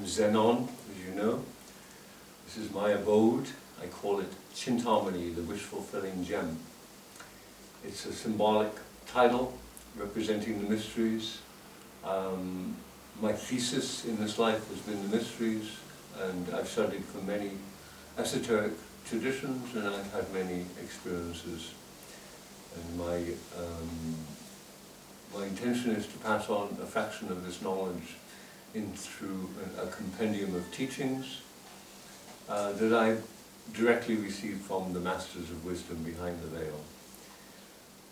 Zenon, as you know. This is my abode. I call it Chintamani, the wish-fulfilling gem. It's a symbolic title representing the mysteries. My thesis in this life has been the mysteries, and I've studied for many esoteric traditions, and I've had many experiences. And my intention is to pass on a fraction of this knowledge in through a compendium of teachings that I directly received from the Masters of Wisdom behind the veil.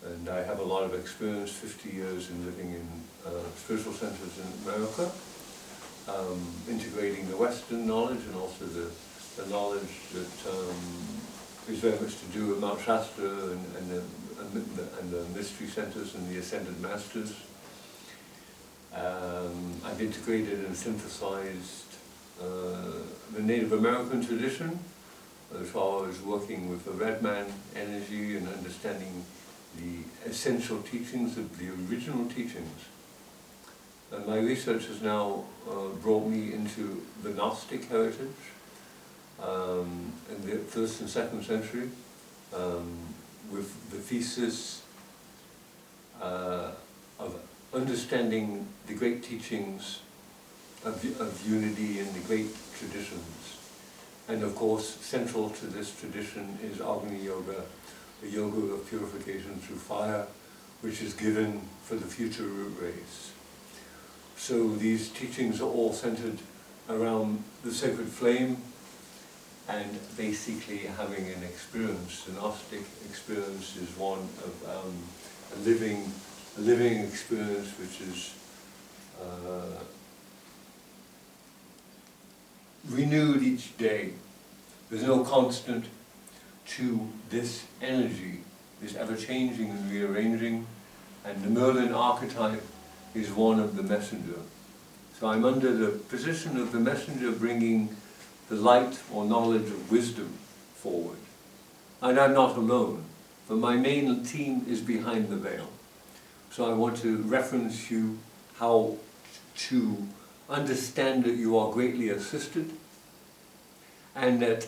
And I have a lot of experience, 50 years in living in spiritual centers in America, integrating the Western knowledge and also the knowledge that is very much to do with Mount Shasta and the mystery centers and the Ascended Masters. I've integrated and synthesized the Native American tradition, as far as working with the Red Man energy and understanding the essential teachings of the original teachings. And my research has now brought me into the Gnostic heritage in the 1st and 2nd century, with the thesis of understanding the great teachings of unity in the great traditions. And of course, central to this tradition is Agni Yoga, the yoga of purification through fire, which is given for the future root race. So these teachings are all centered around the sacred flame and basically having an experience. The Gnostic experience is one of a living experience, which is renewed each day. There's no constant to this energy, is ever-changing and rearranging, and the Merlyn archetype is one of the messenger. So I'm under the position of the messenger, bringing the light or knowledge of wisdom forward. And I'm not alone, but my main team is behind the veil. So I want to reference you how to understand that you are greatly assisted, and that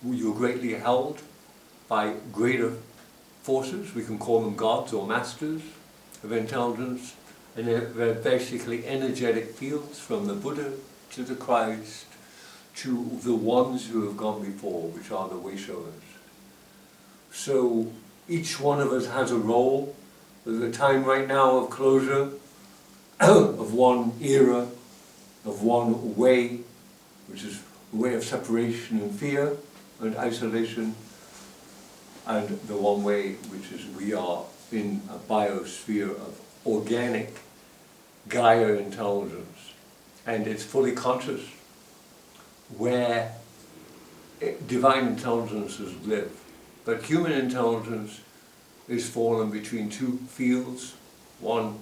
you're greatly held by greater forces. We can call them gods or masters of intelligence, and they're basically energetic fields from the Buddha to the Christ to the ones who have gone before, which are the way showers. So each one of us has a role. There's a time right now of closure, of one era, of one way, which is a way of separation and fear and isolation, and the one way, which is we are in a biosphere of organic Gaia intelligence, and it's fully conscious, where divine intelligences live. But human intelligence is fallen between two fields. One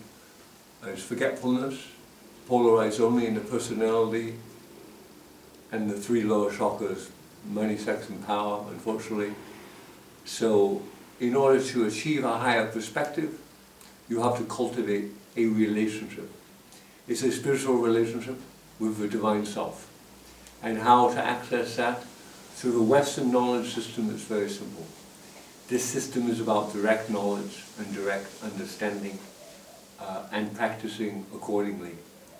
is forgetfulness, polarized only in the personality, and the 3 lower chakras, money, sex, and power, unfortunately. So in order to achieve a higher perspective, you have to cultivate a relationship. It's a spiritual relationship with the divine self. And how to access that? Through the Western knowledge system. It's very simple. This system is about direct knowledge and direct understanding, and practicing accordingly.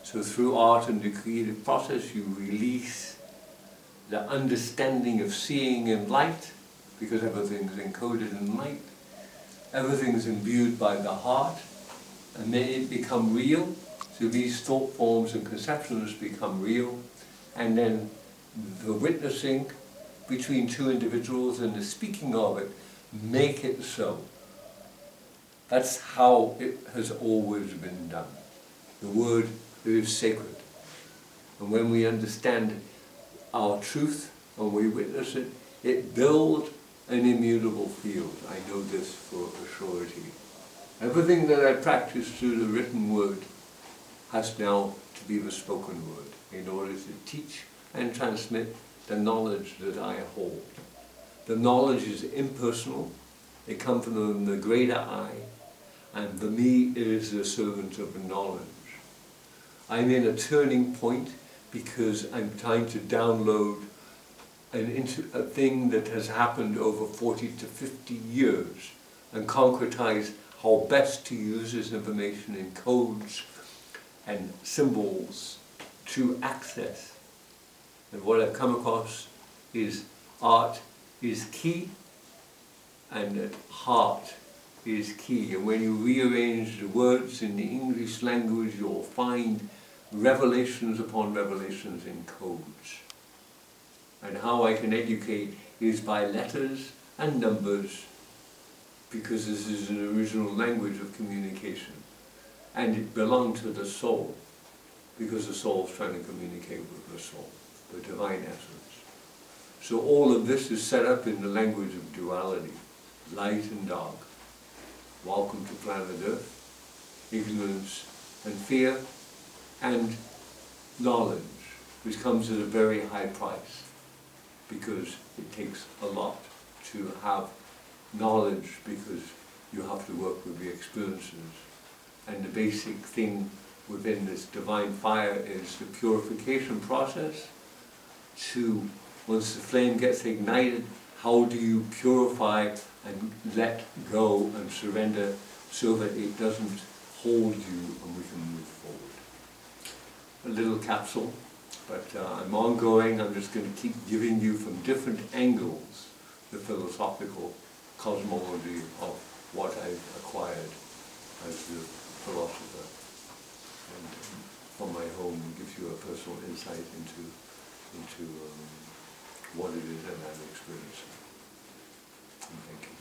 So through art and the creative process, you release the understanding of seeing in light, because everything's encoded in light. Everything's imbued by the heart, and then it become real. So these thought forms and conceptions become real, and then the witnessing between two individuals and the speaking of it make it so. That's how it has always been done. The word is sacred. And when we understand our truth and we witness it, it builds an immutable field. I know this for a surety. Everything that I practice through the written word has now to be the spoken word in order to teach and transmit the knowledge that I hold. The knowledge is impersonal. It comes from the greater I, and the me is the servant of the knowledge. I'm in a turning point because I'm trying to download a thing that has happened over 40 to 50 years and concretize how best to use this information in codes and symbols to access. And what I've come across is art is key and that heart is key. And when you rearrange the words in the English language, you'll find revelations upon revelations in codes. And how I can educate is by letters and numbers, because this is an original language of communication. And it belongs to the soul, because the soul is trying to communicate with the soul, the divine essence. So all of this is set up in the language of duality, light and dark. Welcome to planet Earth, ignorance and fear, and knowledge, which comes at a very high price, because it takes a lot to have knowledge, because you have to work with the experiences. And the basic thing within this divine fire is the purification process. To, once the flame gets ignited, how do you purify and let go and surrender so that it doesn't hold you and we can move forward. A little capsule, but I'm ongoing. I'm just going to keep giving you from different angles the philosophical cosmology of what I've acquired as the philosopher. And from my home gives you a personal insight into what it is that I'm experiencing. Thank you.